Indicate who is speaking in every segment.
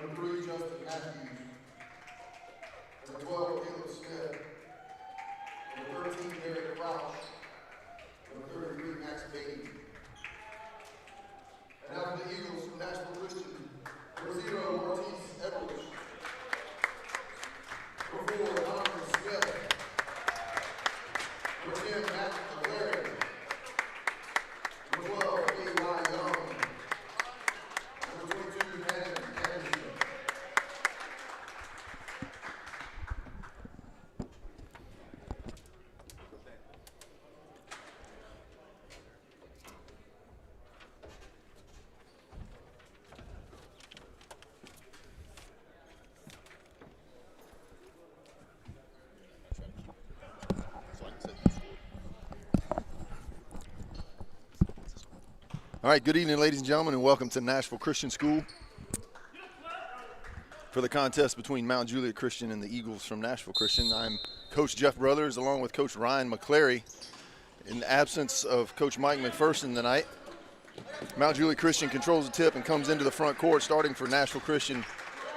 Speaker 1: Number 3, Justin Matthews. Number 12, Caleb Smith. Number 13, Derek Crouch. Number 33, Max Beatty. And now for the Eagles from Nashville Christian. Number 0, Martise Edwards. Number 4, Donovan Smith. Number 10, Matt McLaren. Number 12, K.Y. Young. Number 22, Cannon Anderson.
Speaker 2: All right, good evening, ladies and gentlemen, and welcome to Nashville Christian School for the contest between Mount Juliet Christian and the Eagles from Nashville Christian. I'm Coach Jeff Brothers along with Coach Ryan McClary. In the absence of Coach Mike McPherson tonight, Mount Juliet Christian controls the tip and comes into the front court, starting for Nashville Christian.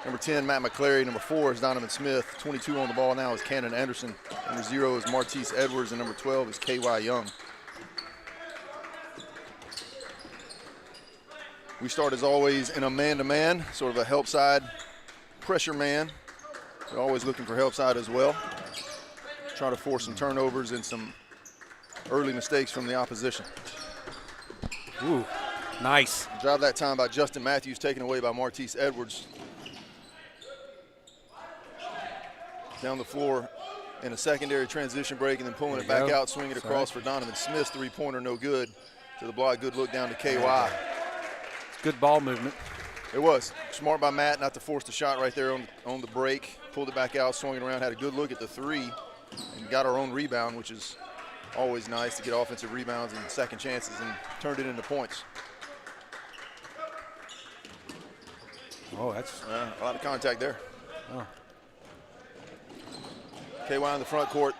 Speaker 2: Number 10, Matt McClary. Number 4 is Donovan Smith. 22 on the ball now is Cannon Anderson. Number 0 is Martise Edwards, and number 12 is K.Y. Young. We start, as always, in a man-to-man, sort of a help side pressure man. We're always looking for help side as well. Try to force some turnovers and some early mistakes from the opposition.
Speaker 3: Ooh, nice.
Speaker 2: Drive that time by Justin Matthews, taken away by Martise Edwards. Down the floor in a secondary transition break and then pulling it back out, swinging it across for Donovan Smith. Three-pointer, no good. To the block, good look down to K.Y.
Speaker 3: Good ball movement.
Speaker 2: It was. Smart by Matt not to force the shot right there on the break. Pulled it back out, swung it around, had a good look at the three, and got our own rebound, which is always nice to get offensive rebounds and second chances, and turned it into points.
Speaker 3: Oh, that's
Speaker 2: a lot of contact there.
Speaker 3: Oh.
Speaker 2: KY in the front court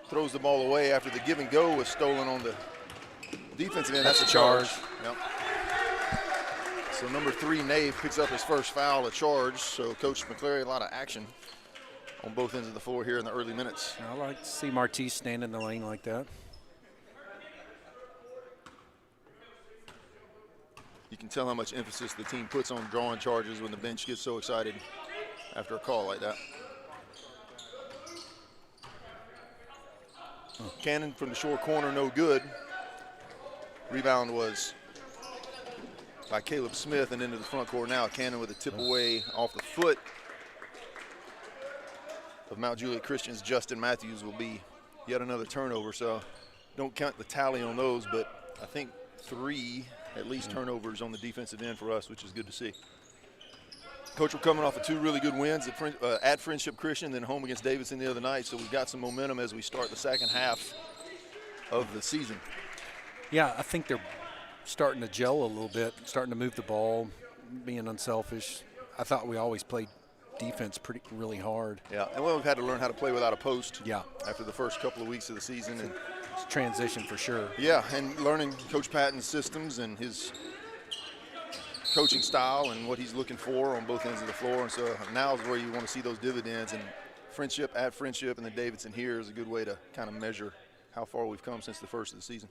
Speaker 2: throws the ball away after the give and go was stolen on the defensive end. That's a charge. Yep. So number 3, Nave, picks up his first foul, a charge. So Coach McClary, a lot of action on both ends of the floor here in the early minutes.
Speaker 3: I like to see Martise stand in the lane like that.
Speaker 2: You can tell how much emphasis the team puts on drawing charges when the bench gets so excited after a call like that. Cannon from the short corner, no good. Rebound was by Caleb Smith and into the front court now. Cannon with a tip away off the foot of Mount Juliet Christian's Justin Matthews will be yet another turnover. So don't count the tally on those, but I think 3 at least turnovers on the defensive end for us, which is good to see. Coach, we're coming off of 2 really good wins at Friendship Christian, then home against Davidson the other night. So we've got some momentum as we start the second half of the season.
Speaker 3: Yeah, I think they're starting to gel a little bit, starting to move the ball, being unselfish. I thought we always played defense really hard.
Speaker 2: Yeah, and we've had to learn how to play without a post.
Speaker 3: Yeah.
Speaker 2: After the first couple of weeks of the season. And
Speaker 3: it's transition for sure.
Speaker 2: Yeah, and learning Coach Patton's systems and his coaching style and what he's looking for on both ends of the floor. And so now is where you want to see those dividends. And Friendship at Friendship and then Davidson here is a good way to kind of measure how far we've come since the first of the season.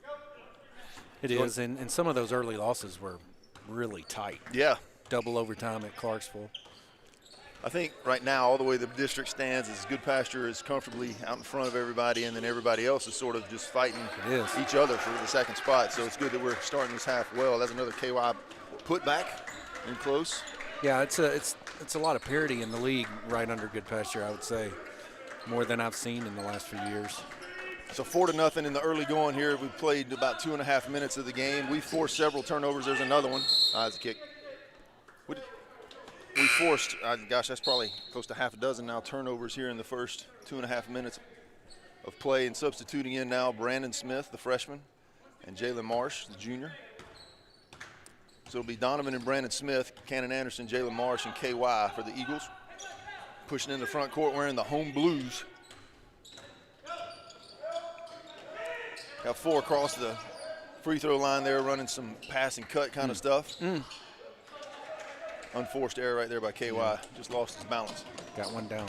Speaker 3: It is, and some of those early losses were really tight.
Speaker 2: Yeah.
Speaker 3: Double overtime at Clarksville.
Speaker 2: I think right now, all the way the district stands, is Good Pasture is comfortably out in front of everybody, and then everybody else is sort of just fighting each other for the second spot. So it's good that we're starting this half well. That's another KY putback in close.
Speaker 3: Yeah, it's a lot of parity in the league right under Good Pasture, I would say, more than I've seen in the last few years.
Speaker 2: So 4-0 in the early going here. We played about 2.5 minutes of the game. We forced several turnovers. There's another one. That's a kick. We forced, gosh, that's probably close to half a dozen now turnovers here in the first 2.5 minutes of play. And substituting in now Brandon Smith, the freshman, and Jalen Marsh, the junior. So it'll be Donovan and Brandon Smith, Cannon Anderson, Jalen Marsh, and KY for the Eagles. Pushing in the front court wearing the home blues. Got 4 across the free throw line there, running some pass and cut kind of stuff. Unforced error right there by KY. Just lost his balance.
Speaker 3: Got one down.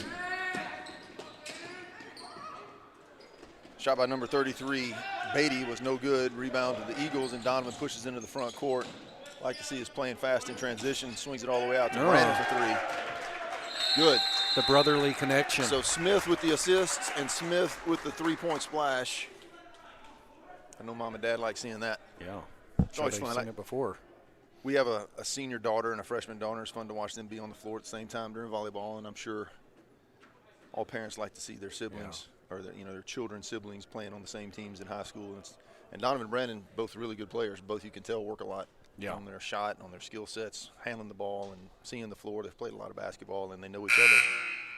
Speaker 2: Shot by number 33, Beatty, was no good. Rebound to the Eagles, and Donovan pushes into the front court. Like to see us playing fast in transition. Swings it all the way out to Brandon for three. Good.
Speaker 3: The brotherly connection.
Speaker 2: So Smith with the assists and Smith with the three-point splash. I know Mom and Dad like seeing that.
Speaker 3: Yeah.
Speaker 2: It's always fun.
Speaker 3: Seen it before.
Speaker 2: We have a senior daughter and a freshman daughter. It's fun to watch them be on the floor at the same time during volleyball, and I'm sure all parents like to see their siblings or their children's siblings playing on the same teams in high school. And Donovan and Brandon, both really good players. Both, you can tell, work a lot on their shot, on their skill sets, handling the ball and seeing the floor. They've played a lot of basketball, and they know each other,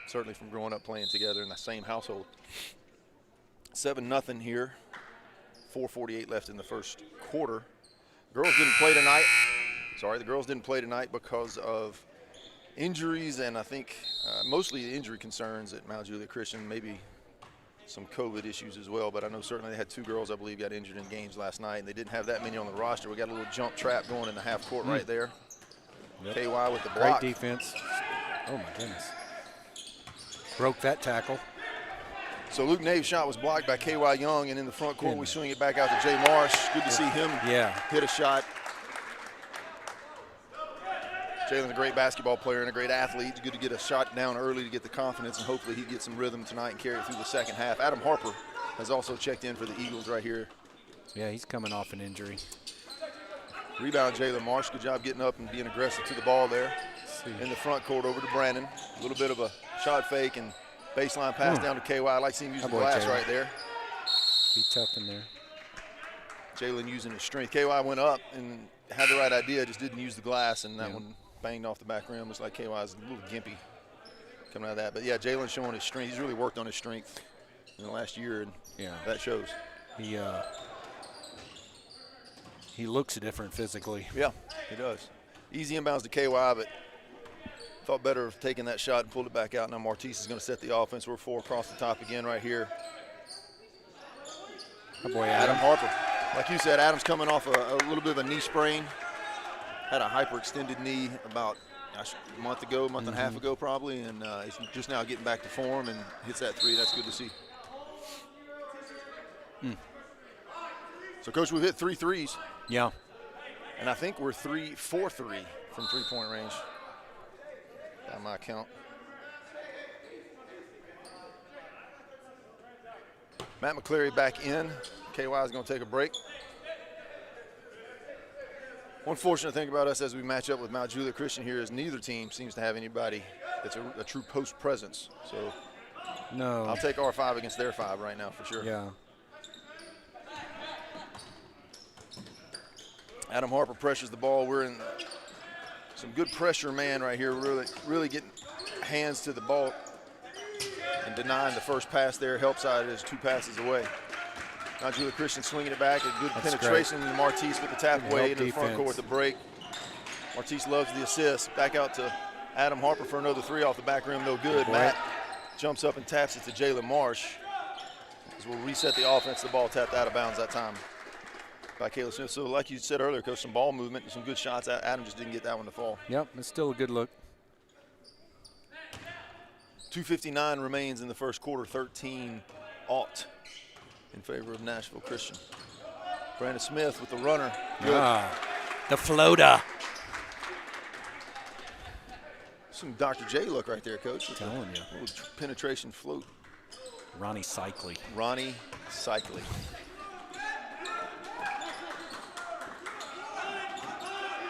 Speaker 2: certainly from growing up playing together in the same household. 7-0 here. 4:48 left in the first quarter. Girls didn't play tonight. The girls didn't play tonight because of injuries, and I think mostly injury concerns at Mount Juliet Christian, maybe some COVID issues as well, but I know certainly they had 2 girls, I believe, got injured in games last night, and they didn't have that many on the roster. We got a little jump trap going in the half court right there. Yep. KY with the block.
Speaker 3: Great defense. Oh, my goodness. Broke that tackle.
Speaker 2: So Luke Nave's shot was blocked by KY Young, and in the front court we swing it back out to Jay Marsh. Good to see him hit a shot. Jalen's a great basketball player and a great athlete. It's good to get a shot down early to get the confidence, and hopefully he gets some rhythm tonight and carry it through the second half. Adam Harper has also checked in for the Eagles right here.
Speaker 3: Yeah, he's coming off an injury.
Speaker 2: Rebound, Jalen Marsh. Good job getting up and being aggressive to the ball there. In the front court over to Brandon. A little bit of a shot fake and baseline pass down to KY. I like seeing him use the glass right there.
Speaker 3: Be tough in there.
Speaker 2: Jalen using his strength. KY went up and had the right idea, just didn't use the glass, and that one banged off the back rim. Looks like KY is a little gimpy coming out of that. But, yeah, Jalen's showing his strength. He's really worked on his strength in the last year, and that shows.
Speaker 3: He looks different physically.
Speaker 2: Yeah, he does. Easy inbounds to KY, but thought better of taking that shot and pulled it back out. Now Martise is going to set the offense. We're 4 across the top again right here.
Speaker 3: Oh boy, Adam
Speaker 2: Harper. Like you said, Adam's coming off a little bit of a knee sprain. Had a hyperextended knee about a month and a half ago probably, and he's just now getting back to form and hits that three. That's good to see. So, Coach, we've hit 3 threes.
Speaker 3: Yeah.
Speaker 2: And I think we're 4-3 from three-point range by my count. Matt McCleary back in. KY is going to take a break. One fortunate thing about us as we match up with Mount Juliet Christian here is neither team seems to have anybody that's a true post presence. So I'll take our 5 against their 5 right now for sure.
Speaker 3: Yeah.
Speaker 2: Adam Harper pressures the ball. We're in some good pressure man right here. Really getting hands to the ball and denying the first pass there. Help side is 2 passes away. Mount Juliet Christian swinging it back. A good penetration. And Martise with the tap away into the front court with the break. Martise loves the assist. Back out to Adam Harper for another 3 off the back rim. No good. Matt jumps up and taps it to Jalen Marsh. As we'll reset the offense. The ball tapped out of bounds that time by Caleb Smith. So like you said earlier, Coach, some ball movement and some good shots. Adam just didn't get that one to fall.
Speaker 3: Yep, it's still a good look.
Speaker 2: 2:59 remains in the first quarter, 13-0 in favor of Nashville Christian. Brandon Smith with the runner. Good.
Speaker 3: The floater.
Speaker 2: Some Dr. J look right there, Coach.
Speaker 3: I'm telling you.
Speaker 2: A little penetration float.
Speaker 3: Ronnie Cycli.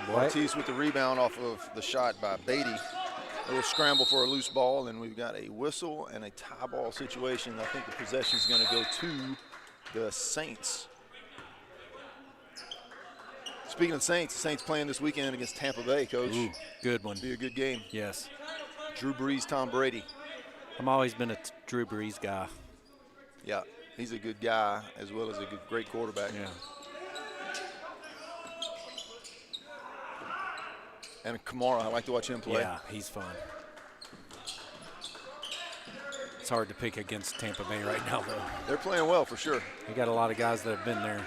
Speaker 2: Martise with the rebound off of the shot by Beatty. A little scramble for a loose ball, and we've got a whistle and a tie ball situation. I think the possession is going to go to the Saints. Speaking of the Saints playing this weekend against Tampa Bay, Coach.
Speaker 3: Ooh, good one.
Speaker 2: Be a good game.
Speaker 3: Yes.
Speaker 2: Drew Brees, Tom Brady.
Speaker 3: I've always been a Drew Brees guy.
Speaker 2: Yeah, he's a good guy as well as a great quarterback.
Speaker 3: Yeah.
Speaker 2: And Kamara, I like to watch him play.
Speaker 3: Yeah, he's fun. It's hard to pick against Tampa Bay right now, though.
Speaker 2: They're playing well for sure.
Speaker 3: They got a lot of guys that have been there,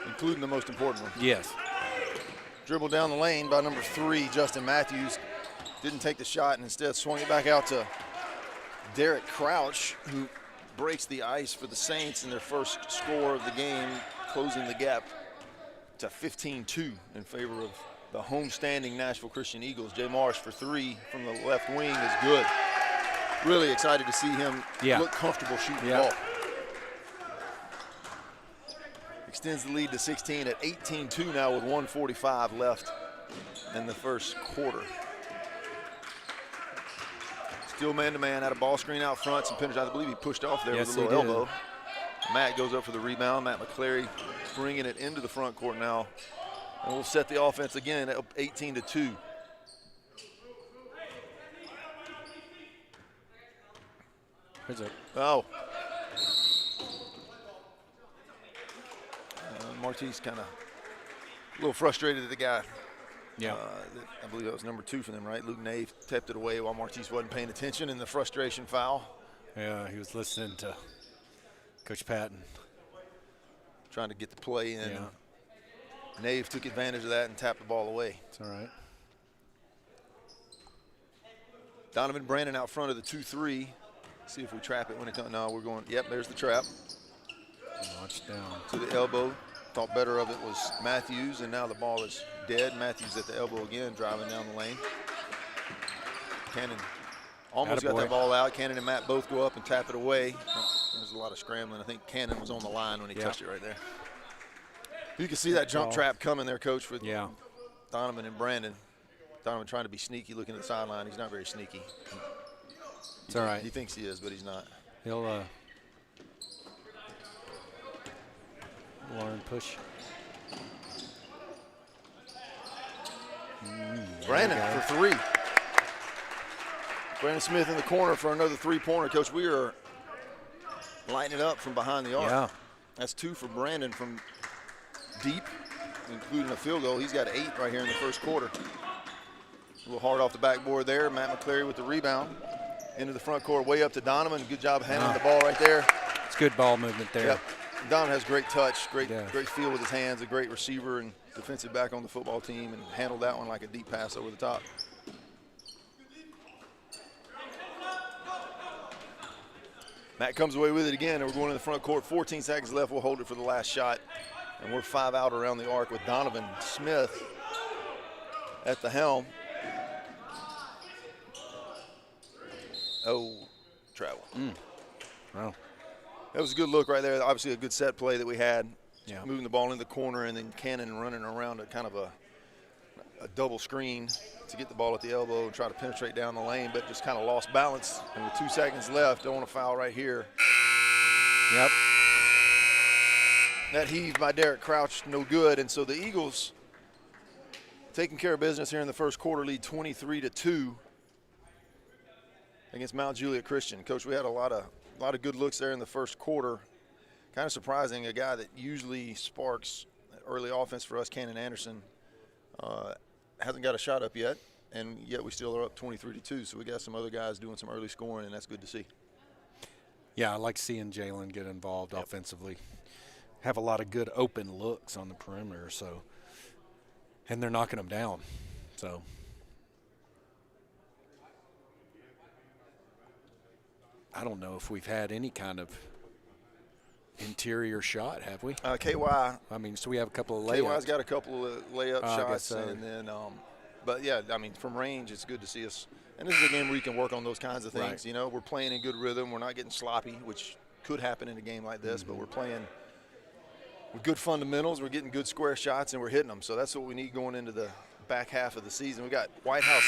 Speaker 3: Including
Speaker 2: the most important one.
Speaker 3: Yes.
Speaker 2: Dribbled down the lane by number 3, Justin Matthews. Didn't take the shot and instead swung it back out to Derek Crouch, who breaks the ice for the Saints in their first score of the game, closing the gap to 15-2 in favor of the homestanding Nashville Christian Eagles. Jay Marsh for 3 from the left wing is good. Really excited to see him look comfortable shooting the ball. Extends the lead to 16 at 18-2 now with 1:45 left in the first quarter. Still man-to-man, had a ball screen out front, some penalties. I believe he pushed off there with a little elbow. Matt goes up for the rebound. Matt McClary bringing it into the front court now. And we'll set the offense again at 18-2.
Speaker 3: Here's it.
Speaker 2: Oh. Martise kind of a little frustrated at the guy.
Speaker 3: Yeah.
Speaker 2: I believe that was number 2 for them, right? Luke Nave tapped it away while Martise wasn't paying attention in the frustration foul.
Speaker 3: Yeah, he was listening to Coach Patton.
Speaker 2: Trying to get the play in.
Speaker 3: Yeah.
Speaker 2: Nave took advantage of that and tapped the ball away.
Speaker 3: It's all right.
Speaker 2: Donovan Brandon out front of the 2-3. See if we trap it when it comes. No, we're going. Yep, there's the trap.
Speaker 3: Watch down.
Speaker 2: To the elbow. Thought better of it was Matthews, and now the ball is dead. Matthews at the elbow again, driving down the lane. Cannon almost got that ball out. Cannon and Matt both go up and tap it away. There's a lot of scrambling. I think Cannon was on the line when he touched it right there. You can see that jump trap coming there, Coach, with Donovan and Brandon. Donovan trying to be sneaky, looking at the sideline. He's not very sneaky.
Speaker 3: It's all right.
Speaker 2: He thinks he is, but he's not.
Speaker 3: He'll learn push.
Speaker 2: Brandon for 3. Brandon Smith in the corner for another 3-pointer. Coach, we are lighting it up from behind the arc.
Speaker 3: Yeah.
Speaker 2: That's 2 for Brandon from deep, including a field goal. He's got 8 right here in the first quarter. A little hard off the backboard there. Matt McClary with the rebound. Into the front court, way up to Donovan. Good job handling the ball right there.
Speaker 3: It's good ball movement there.
Speaker 2: Yep. Donovan has great touch, great feel with his hands, a great receiver and defensive back on the football team, and handled that one like a deep pass over the top. Matt comes away with it again, and we're going to the front court. 14 seconds left. We'll hold it for the last shot. And we're 5 out around the arc with Donovan Smith at the helm. Oh, travel.
Speaker 3: Wow.
Speaker 2: That was a good look right there. Obviously a good set play that we had.
Speaker 3: Yeah.
Speaker 2: Moving the ball in the corner and then Cannon running around a kind of a double screen to get the ball at the elbow and try to penetrate down the lane, but just kind of lost balance. And with 2 seconds left, don't want to foul right here.
Speaker 3: Yep.
Speaker 2: That heave by Derek Crouch, no good. And so the Eagles taking care of business here in the first quarter, lead 23-2 against Mount Juliet Christian. Coach, we had a lot of good looks there in the first quarter. Kind of surprising, a guy that usually sparks early offense for us, Cannon Anderson, hasn't got a shot up yet, and yet we still are up 23-2. So we got some other guys doing some early scoring, and that's good to see.
Speaker 3: Yeah, I like seeing Jalen get involved offensively. Have a lot of good open looks on the perimeter, and they're knocking them down. So I don't know if we've had any kind of interior shot, have we?
Speaker 2: KY.
Speaker 3: I mean, so we have a couple of layups.
Speaker 2: KY's got a couple of layup shots,
Speaker 3: I guess so.
Speaker 2: And then, but yeah, I mean, from range, it's good to see us. And this is a game where you can work on those kinds of things.
Speaker 3: Right.
Speaker 2: You know, we're playing in good rhythm. We're not getting sloppy, which could happen in a game like this, but we're playing with good fundamentals. We're getting good square shots, and we're hitting them. So that's what we need going into the back half of the season. We got White House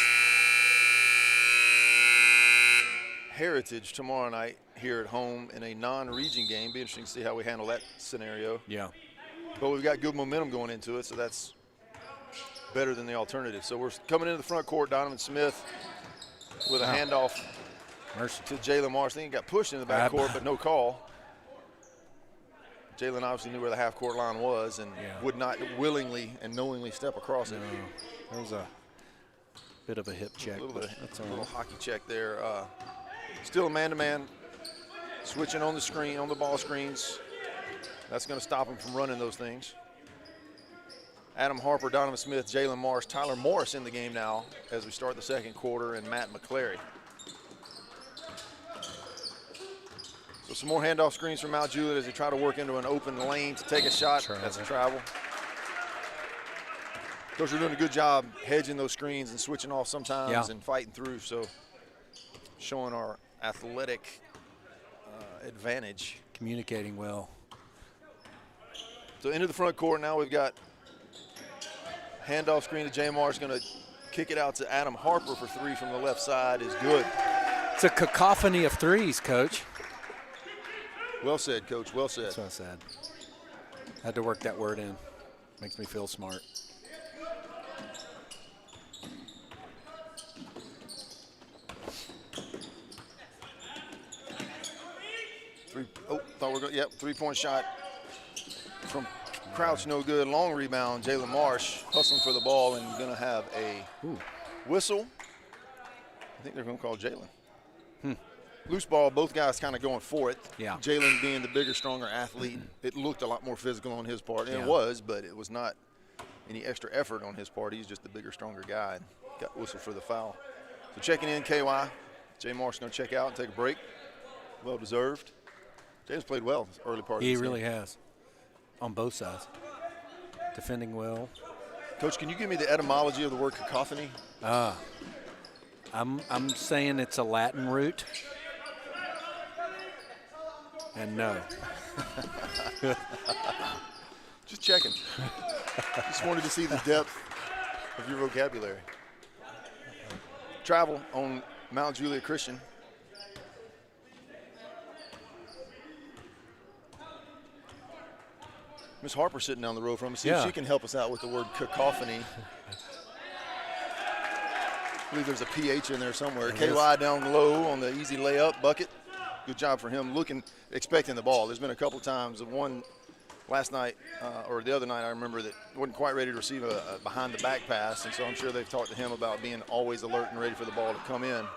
Speaker 2: Heritage tomorrow night here at home in a non-region game. Be interesting to see how we handle that scenario.
Speaker 3: Yeah.
Speaker 2: But we've got good momentum going into it, so that's better than the alternative. So we're coming into the front court. Donovan Smith with a handoff to Jalen Marsh. I think he got pushed in the back court, but no call. Jalen obviously knew where the half-court line was and would not willingly and knowingly step across it.
Speaker 3: There was a bit of a hip check.
Speaker 2: A little hockey check there. Still a man-to-man, switching on the screen, on the ball screens. That's going to stop him from running those things. Adam Harper, Donovan Smith, Jalen Marsh, Tyler Morris in the game now as we start the second quarter, and Matt McClary. So some more handoff screens from Mount Juliet as they try to work into an open lane to take a shot. That's a travel. Coach, we're doing a good job hedging those screens and switching off sometimes and fighting through, so showing our athletic advantage.
Speaker 3: Communicating well.
Speaker 2: So into the front court now, we've got handoff screen to Jay Marsh, going to kick it out to Adam Harper for three from the left side is good.
Speaker 3: It's a cacophony of threes, Coach.
Speaker 2: Well said, Coach, well said.
Speaker 3: That's what I said. Had to work that word in. Makes me feel smart.
Speaker 2: Three-point shot from Crouch, no good. Long rebound, Jalen Marsh hustling for the ball and going to have a whistle. I think they're going to call Jalen. Loose ball, both guys kind of going for it.
Speaker 3: Yeah.
Speaker 2: Jalen being the bigger, stronger athlete. It looked a lot more physical on his part, and it was, but it was not any extra effort on his part. He's just the bigger, stronger guy. Got whistle for the foul. So checking in, KY. Jay Marsh going to check out and take a break. Well deserved. James played well this early part of the game.
Speaker 3: He really has, on both sides. Defending well.
Speaker 2: Coach, can you give me the etymology of the word cacophony?
Speaker 3: I'm saying it's a Latin root. And no.
Speaker 2: Just checking. Just wanted to see the depth of your vocabulary. Travel on Mount Juliet Christian. Miss Harper sitting down the row from us. See if she can help us out with the word cacophony. I believe there's a PH in there somewhere. KY down low on the easy layup bucket. Good job for him expecting the ball. There's been a couple times, one last night or the other night I remember that wasn't quite ready to receive a behind the back pass, and so I'm sure they've talked to him about being always alert and ready for the ball to come in. And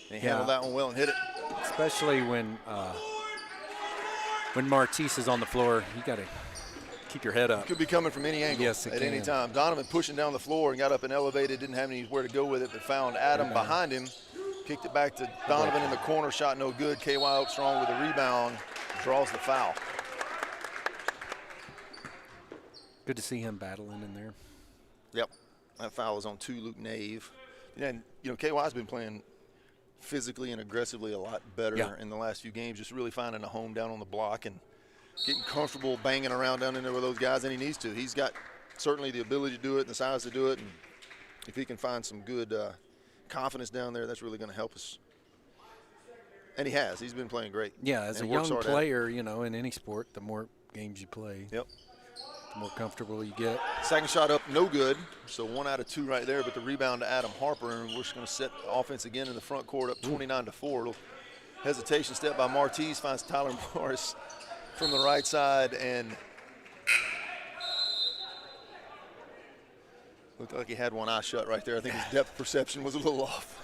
Speaker 2: he handled that one well and hit it.
Speaker 3: Especially when Martise is on the floor, you got to keep your head up.
Speaker 2: Could be coming from any angle at any time. Donovan pushing down the floor and got up and elevated, didn't have anywhere to go with it, but found Adam behind him, kicked it back to Donovan in the corner, shot no good. KY up strong with a rebound, draws the foul.
Speaker 3: Good to see him battling in there.
Speaker 2: Yep, that foul was on Luke Nave. And, KY's been playing physically and aggressively a lot better in the last few games, just really finding a home down on the block and getting comfortable banging around down in there with those guys, and he needs to. He's got certainly the ability to do it and the size to do it, and if he can find some good confidence down there, that's really going to help us. And he has. He's been playing great.
Speaker 3: Yeah, as a young player, in any sport, the more games you play, the more comfortable you get.
Speaker 2: Second shot up, no good. So 1 out of 2 right there, but the rebound to Adam Harper, and we're just going to set the offense again in the front court up 29-4. Little hesitation step by Martise, finds Tyler Morris from the right side, and looked like he had one eye shut right there. I think his depth perception was a little off.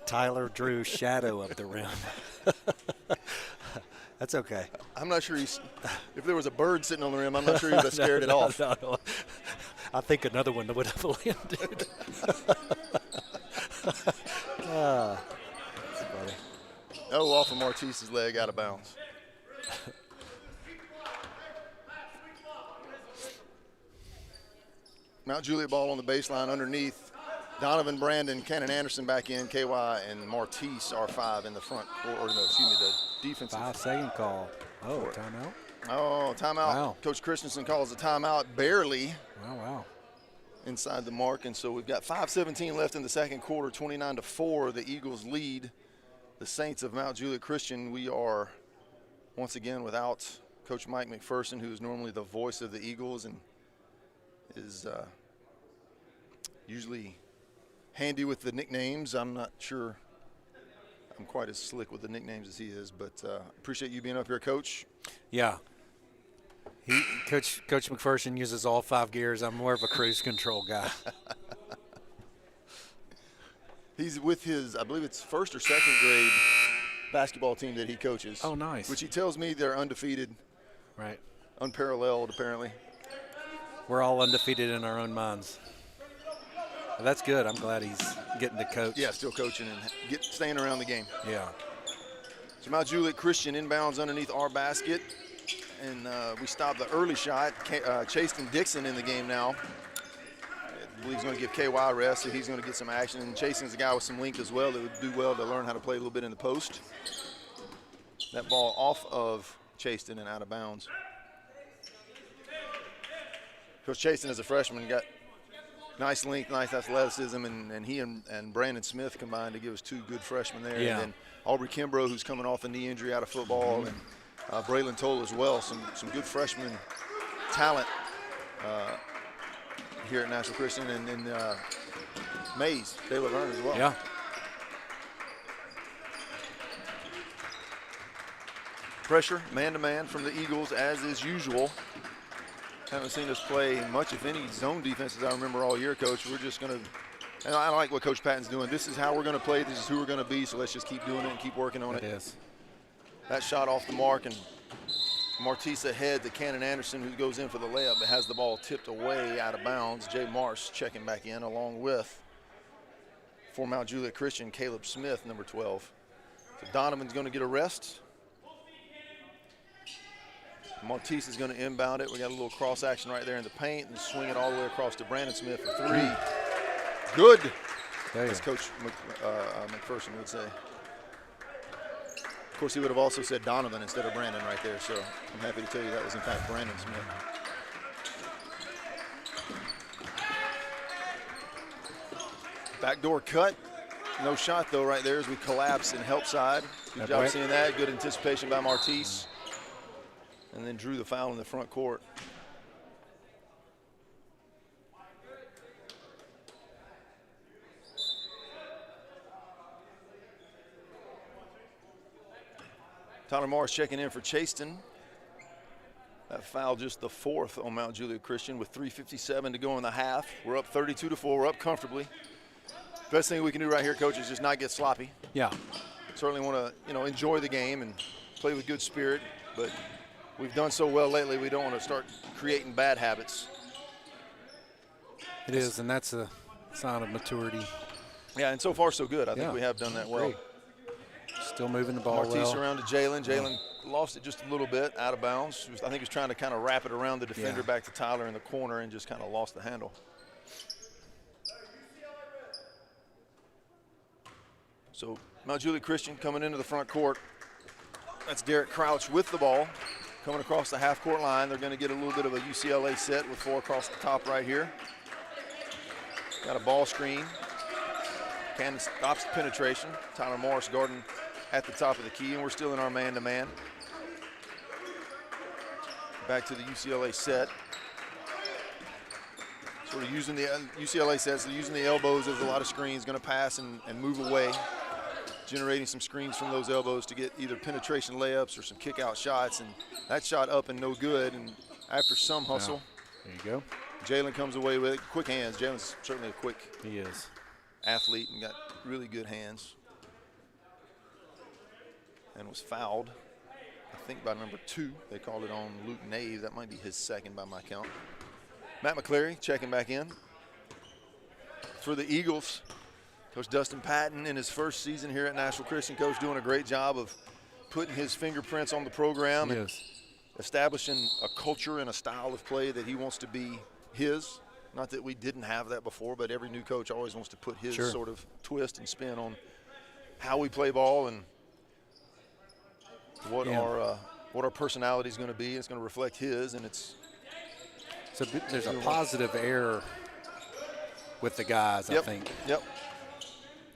Speaker 3: Tyler drew shadow of the rim. That's okay.
Speaker 2: I'm not sure if there was a bird sitting on the rim, I'm not sure he would have scared it off.
Speaker 3: No. I think another one would have landed. That's funny.
Speaker 2: Oh, off of Martise's leg, out of bounds. Mount Juliet ball on the baseline underneath. Donovan, Brandon, Cannon Anderson back in. KY and Martise are 5 in the front. The defensive.
Speaker 3: 5-second call. Oh, timeout?
Speaker 2: Oh, timeout.
Speaker 3: Wow.
Speaker 2: Coach Christensen calls a timeout barely.
Speaker 3: Wow.
Speaker 2: Inside the mark, and so we've got 5:17 left in the second quarter, 29-4. The Eagles lead the Saints of Mount Juliet Christian. We are once again without Coach Mike McPherson, who is normally the voice of the Eagles and is usually handy with the nicknames. I'm not sure I'm quite as slick with the nicknames as he is, but appreciate you being up here, Coach.
Speaker 3: Yeah. Coach McPherson uses all 5 gears. I'm more of a cruise control guy.
Speaker 2: He's with his, I believe it's first or second grade basketball team that he coaches.
Speaker 3: Oh, nice.
Speaker 2: Which he tells me they're undefeated.
Speaker 3: Right.
Speaker 2: Unparalleled, apparently.
Speaker 3: We're all undefeated in our own minds. But that's good. I'm glad he's getting to coach.
Speaker 2: Yeah, still coaching and staying around the game.
Speaker 3: Yeah.
Speaker 2: So Mount Juliet Christian inbounds underneath our basket. And we stopped the early shot. Chaston Dixon in the game now. I believe he's going to give KY a rest, so he's going to get some action. And Chaston's a guy with some length as well that would do well to learn how to play a little bit in the post. That ball off of Chaston and out of bounds. Coach Chaston, as a freshman, got nice length, nice athleticism, and he and Brandon Smith combined to give us two good freshmen there.
Speaker 3: Yeah.
Speaker 2: And then Aubrey Kimbrough, who's coming off a knee injury out of football, and Braylon Toll as well. Some good freshman talent here at National Christian, and then Mays, Taylor Verne as well.
Speaker 3: Yeah.
Speaker 2: Pressure, man-to-man from the Eagles, as is usual. Haven't seen us play much, if any, zone defense as I remember all year, Coach. We're just going to – and I like what Coach Patton's doing. This is how we're going to play. This is who we're going to be, so let's just keep doing it and keep working on it.
Speaker 3: It is.
Speaker 2: That shot off the mark, and Martise ahead to Cannon Anderson, who goes in for the layup, but has the ball tipped away out of bounds. Jay Marsh checking back in, along with, for Mount Juliet Christian, Caleb Smith, number 12. So Donovan's going to get a rest. Martise is going to inbound it. We got a little cross action right there in the paint and swing it all the way across to Brandon Smith for three. Good, as Coach McPherson would say. Of course, he would have also said Donovan instead of Brandon right there, so I'm happy to tell you that was, in fact, Brandon Smith. Backdoor cut. No shot, though, right there as we collapse in help side. Good job seeing that. Good anticipation by Martise. And then drew the foul in the front court. Tyler Morris checking in for Chaston. That foul just the fourth on Mount Juliet Christian with 3:57 to go in the half. We're up 32-4. We're up comfortably. Best thing we can do right here, Coach, is just not get sloppy.
Speaker 3: Yeah.
Speaker 2: Certainly want to, enjoy the game and play with good spirit, but we've done so well lately, we don't want to start creating bad habits.
Speaker 3: It is, and that's a sign of maturity.
Speaker 2: Yeah, and so far so good. I think we have done that well.
Speaker 3: Great. Still moving the ball
Speaker 2: Martise
Speaker 3: well.
Speaker 2: around to Jalen. Jalen lost it just a little bit, out of bounds. I think he was trying to kind of wrap it around the defender back to Tyler in the corner and just kind of lost the handle. So Mount Juliet Christian coming into the front court. That's Derek Crouch with the ball. Coming across the half-court line. They're going to get a little bit of a UCLA set with four across the top right here. Got a ball screen. Cannon stops the penetration. Tyler Morris guarding at the top of the key, and we're still in our man-to-man. Back to the UCLA set. Sort of using the UCLA sets, using the elbows. There's a lot of screens, going to pass and move away. Generating some screens from those elbows to get either penetration layups or some kick-out shots, and that shot up and no good. And after some hustle,
Speaker 3: there you go.
Speaker 2: Jalen comes away with it. Quick hands. Jalen's certainly a quick athlete and got really good hands. And was fouled, I think, by number 2. They called it on Luke Nave. That might be his second by my count. Matt McCleary checking back in. For the Eagles, Coach Dustin Patton, in his first season here at National Christian, Coach, doing a great job of putting his fingerprints on the program and establishing a culture and a style of play that he wants to be his. Not that we didn't have that before, but every new coach always wants to put his sort of twist and spin on how we play ball and what our personality is going to be. It's going to reflect his, and there's
Speaker 3: a positive air with the guys, I think.
Speaker 2: Yep.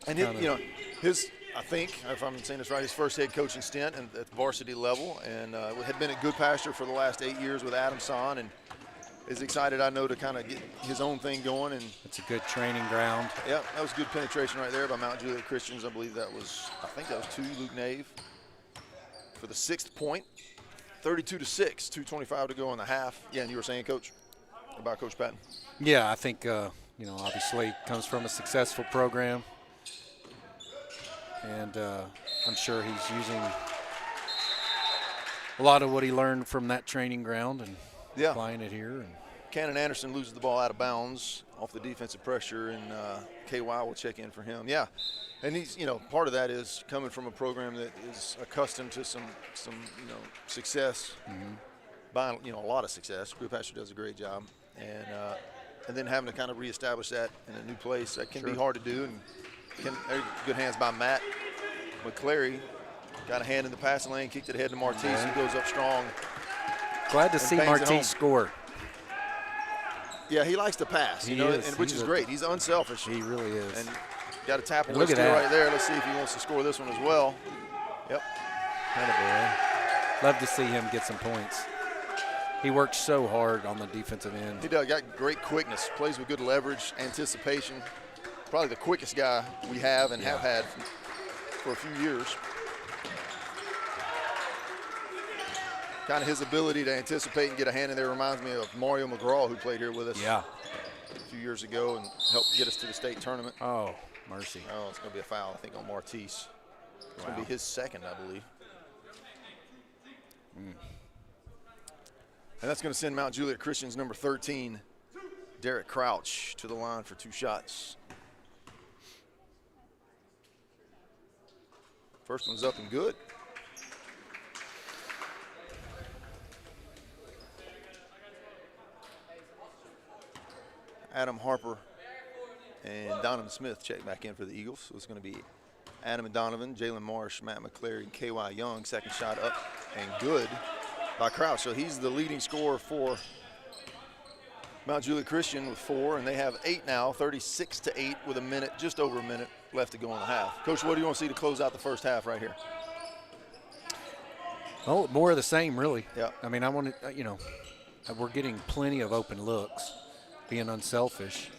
Speaker 2: And I think, if I'm saying this right, his first head coaching stint at the varsity level, and had been at Good Pasture for the last 8 years with Adam Son, and is excited, I know, to kind of get his own thing going. And
Speaker 3: it's a good training ground.
Speaker 2: Yeah, that was good penetration right there by Mount Juliet Christians. I believe that was 2, Luke Nave, for the 6th point. 32-6, 2:25 to go in the half. Yeah, and you were saying, Coach, about Coach Patton?
Speaker 3: Yeah, I think, obviously comes from a successful program. And I'm sure he's using a lot of what he learned from that training ground and applying it here. And
Speaker 2: Cannon Anderson loses the ball out of bounds off the defensive pressure, and KY will check in for him. Yeah, and he's, part of that is coming from a program that is accustomed to some success, by, a lot of success. Group Pastor does a great job, and then having to kind of reestablish that in a new place, that can be hard to do. And good hands by Matt McClary. Got a hand in the passing lane, kicked it ahead to Martise, who goes up strong.
Speaker 3: Glad to see Martise score.
Speaker 2: Yeah, he likes to pass, which is great. He's unselfish.
Speaker 3: He really is.
Speaker 2: And got a tap
Speaker 3: look at that
Speaker 2: right there. Let's see if he wants to score this one as well. Yep.
Speaker 3: Attaboy. Love to see him get some points. He works so hard on the defensive end.
Speaker 2: He does. Got great quickness. Plays with good leverage, anticipation. Probably the quickest guy we have and have had for a few years. Kind of his ability to anticipate and get a hand in there reminds me of Mario McGraw, who played here with us a few years ago and helped get us to the state tournament.
Speaker 3: Oh, mercy.
Speaker 2: Oh, it's going to be a foul, I think, on Martise. It's going to be his second, I believe. And that's going to send Mount Juliet Christian's number 13, Derek Crouch, to the line for 2 shots. First one's up and good. Adam Harper and Donovan Smith check back in for the Eagles. So it's going to be Adam and Donovan, Jalen Marsh, Matt McClary, and KY Young. Second shot up and good by Crouch. So he's the leading scorer for Mount Juliet Christian with 4, and they have 8 now, 36-8 with just over a minute left to go in the half. Coach, what do you want to see to close out the first half right here?
Speaker 3: Oh, more of the same, really.
Speaker 2: Yeah.
Speaker 3: I mean, I want to, we're getting plenty of open looks, being unselfish.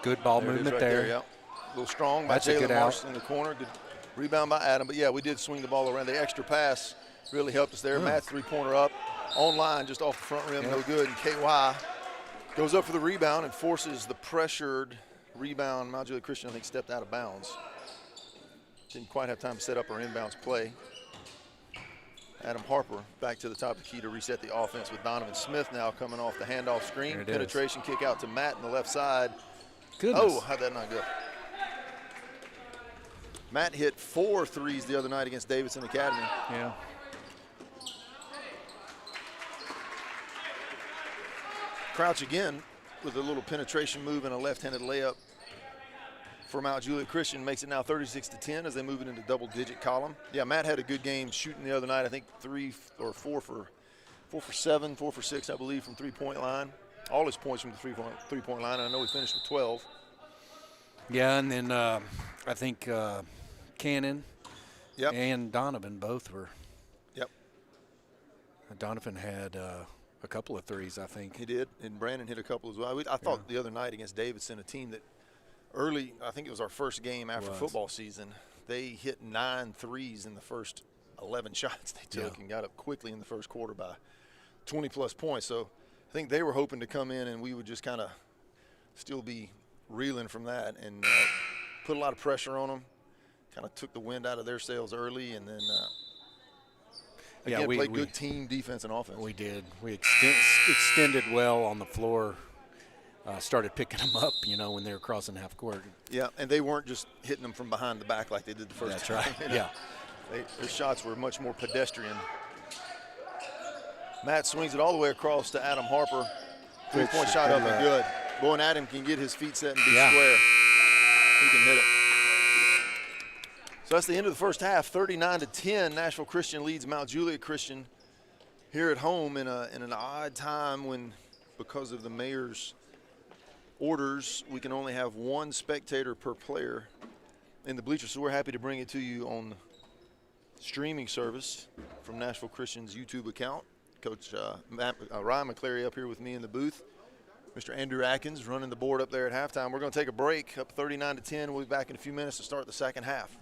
Speaker 3: Good ball movement there.
Speaker 2: Yeah. A little strong by
Speaker 3: That's a good
Speaker 2: Jalen Marsh
Speaker 3: out.
Speaker 2: in the corner. Good rebound by Adam. But, yeah, we did swing the ball around. The extra pass really helped us there. Matt's three-pointer up, online, just off the front rim, no good. And KY goes up for the rebound and forces the pressured rebound. Mount Juliet Christian, I think, stepped out of bounds. Didn't quite have time to set up our inbounds play. Adam Harper back to the top of the key to reset the offense with Donovan Smith now coming off the handoff screen. Penetration kick out to Matt on the left side.
Speaker 3: Goodness.
Speaker 2: Oh, how'd that not go? Matt hit 4 threes the other night against Davidson Academy.
Speaker 3: Yeah.
Speaker 2: Crouch again with a little penetration move and a left-handed layup for Mount Juliet Christian, makes it now 36-10 as they move it into double-digit column. Yeah, Matt had a good game shooting the other night. I think 4 for 7, 4 for 6, I believe, from three-point line. All his points from the three-point line. And I know he finished with 12.
Speaker 3: Yeah, and then I think Cannon
Speaker 2: and
Speaker 3: Donovan both were.
Speaker 2: Yep.
Speaker 3: Donovan had a couple of threes, I think.
Speaker 2: He did, and Brandon hit a couple as well. I thought the other night against Davidson, a team that early, I think it was our first game after football season, they hit 9 threes in the first 11 shots they took and got up quickly in the first quarter by 20-plus points. So I think they were hoping to come in and we would just kind of still be reeling from that and put a lot of pressure on them, kind of took the wind out of their sails early, and then again, played good team defense and offense.
Speaker 3: We did. We extended well on the floor. Started picking them up, when they were crossing half court.
Speaker 2: Yeah, and they weren't just hitting them from behind the back like they did the first time.
Speaker 3: That's right, yeah.
Speaker 2: Their shots were much more pedestrian. Matt swings it all the way across to Adam Harper. Three-point shot up and good. Boy, and Adam can get his feet set and be square. He can hit it. So that's the end of the first half. 39-10, Nashville Christian leads Mount Juliet Christian here at home in an odd time when, because of the mayor's orders, we can only have 1 spectator per player in the bleachers. So we're happy to bring it to you on streaming service from Nashville Christian's YouTube account. Coach Ryan McClary up here with me in the booth. Mr. Andrew Atkins running the board up there at halftime. We're going to take a break, up 39-10. We'll be back in a few minutes to start the second half.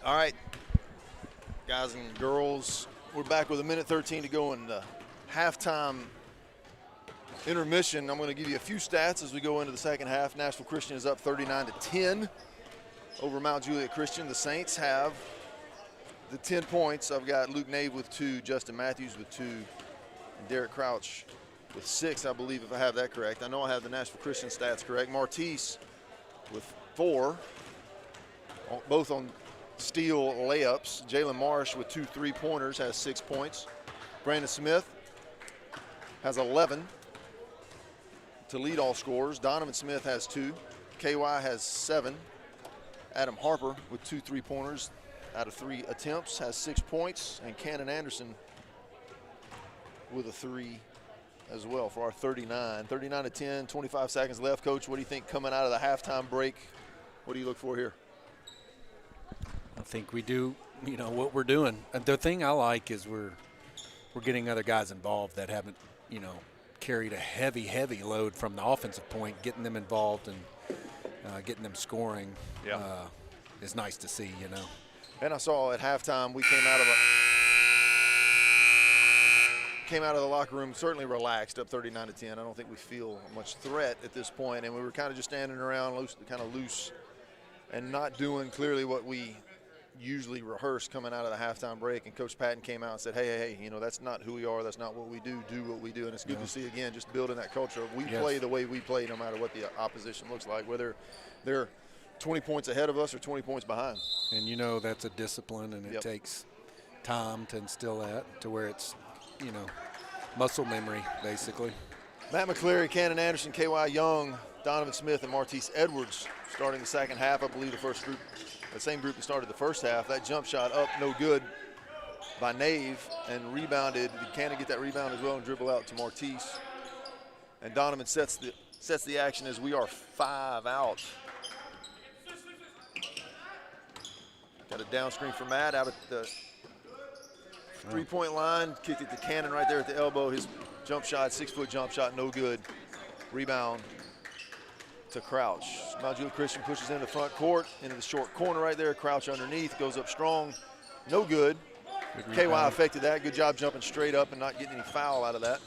Speaker 2: All right, guys and girls, we're back with 1:13 to go in the halftime intermission. I'm going to give you a few stats as we go into the second half. Nashville Christian is up 39-10 over Mount Juliet Christian. The Saints have the 10 points. I've got Luke Nave with 2, Justin Matthews with 2, and Derek Crouch with 6, I believe, if I have that correct. I know I have the Nashville Christian stats correct. Martise with 4, both on steal layups. Jalen Marsh with 2 3-pointers has 6 points. Brandon Smith has 11 to lead all scorers. Donovan Smith has 2. KY has 7. Adam Harper with 2 3-pointers out of 3 attempts has 6 points. And Cannon Anderson with a 3 as well for our 39. 39-10, 25 seconds left. Coach, what do you think coming out of the halftime break? What do you look for here?
Speaker 3: I think we do, what we're doing. And the thing I like is we're getting other guys involved that haven't, carried a heavy load from the offensive point, getting them involved and getting them scoring is nice to see,
Speaker 2: And I saw at halftime we came out of the locker room certainly relaxed, up 39-10. I don't think we feel much threat at this point, and we were kind of just standing around loose and not doing clearly what we usually rehearse coming out of the halftime break. And Coach Patton came out and said, hey, that's not who we are. That's not what we do. Do what we do. And it's good to see, again, just building that culture of we play the way we play no matter what the opposition looks like, whether they're 20 points ahead of us or 20 points behind.
Speaker 3: And that's a discipline, and it takes time to instill that to where it's, muscle memory, basically.
Speaker 2: Matt McCleary, Cannon Anderson, KY Young, Donovan Smith, and Martise Edwards starting the second half. I believe the same group that started the first half. That jump shot up, no good by Nave, and rebounded. Did Cannon get that rebound as well and dribble out to Martise? And Donovan sets the action as we are 5 out. Got a down screen for Matt out at the 3-point line, kicked it to Cannon right there at the elbow. His jump shot, 6-foot jump shot, no good. Rebound to Crouch. Mount Juliet Christian pushes into the front court, into the short corner right there. Crouch underneath, goes up strong, no good. KY affected that. Good job jumping straight up and not getting any foul out of that.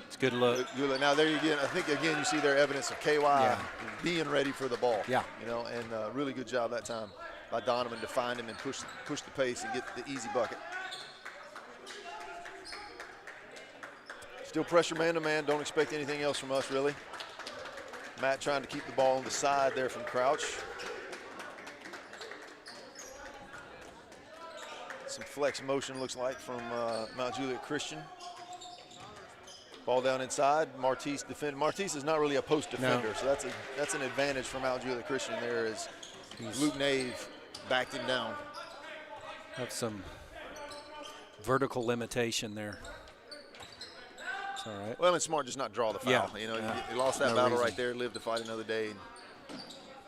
Speaker 3: It's good look.
Speaker 2: Good look. Now there you get. I think again you see there evidence of KY being ready for the ball.
Speaker 3: Yeah.
Speaker 2: And really good job that time by Donovan to find him and push the pace and get the easy bucket. Still pressure man-to-man. Don't expect anything else from us, really. Matt trying to keep the ball on the side there from Crouch. Some flex motion looks like from Mount Juliet Christian. Ball down inside. Martise defend. Martise is not really a post defender, so that's an advantage for Mount Juliet Christian there as Luke Nave backed him down.
Speaker 3: Have some vertical limitation there. It's all right.
Speaker 2: Well, it's smart just not draw the foul. He lost that battle right there, live to fight another day. And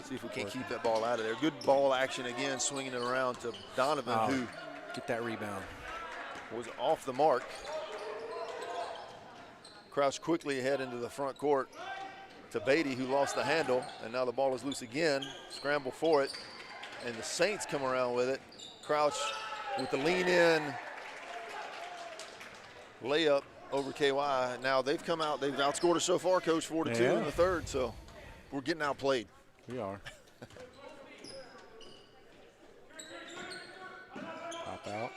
Speaker 2: see if we can't keep that ball out of there. Good ball action again, swinging it around to Donovan, who
Speaker 3: get that rebound.
Speaker 2: Was off the mark. Crouch quickly ahead into the front court to Beatty, who lost the handle, and now the ball is loose again. Scramble for it, and the Saints come around with it. Crouch with the lean in layup over KY. Now they've come out, they've outscored us so far, Coach, 4-2 in the third, so we're getting outplayed.
Speaker 3: We are. Pop out.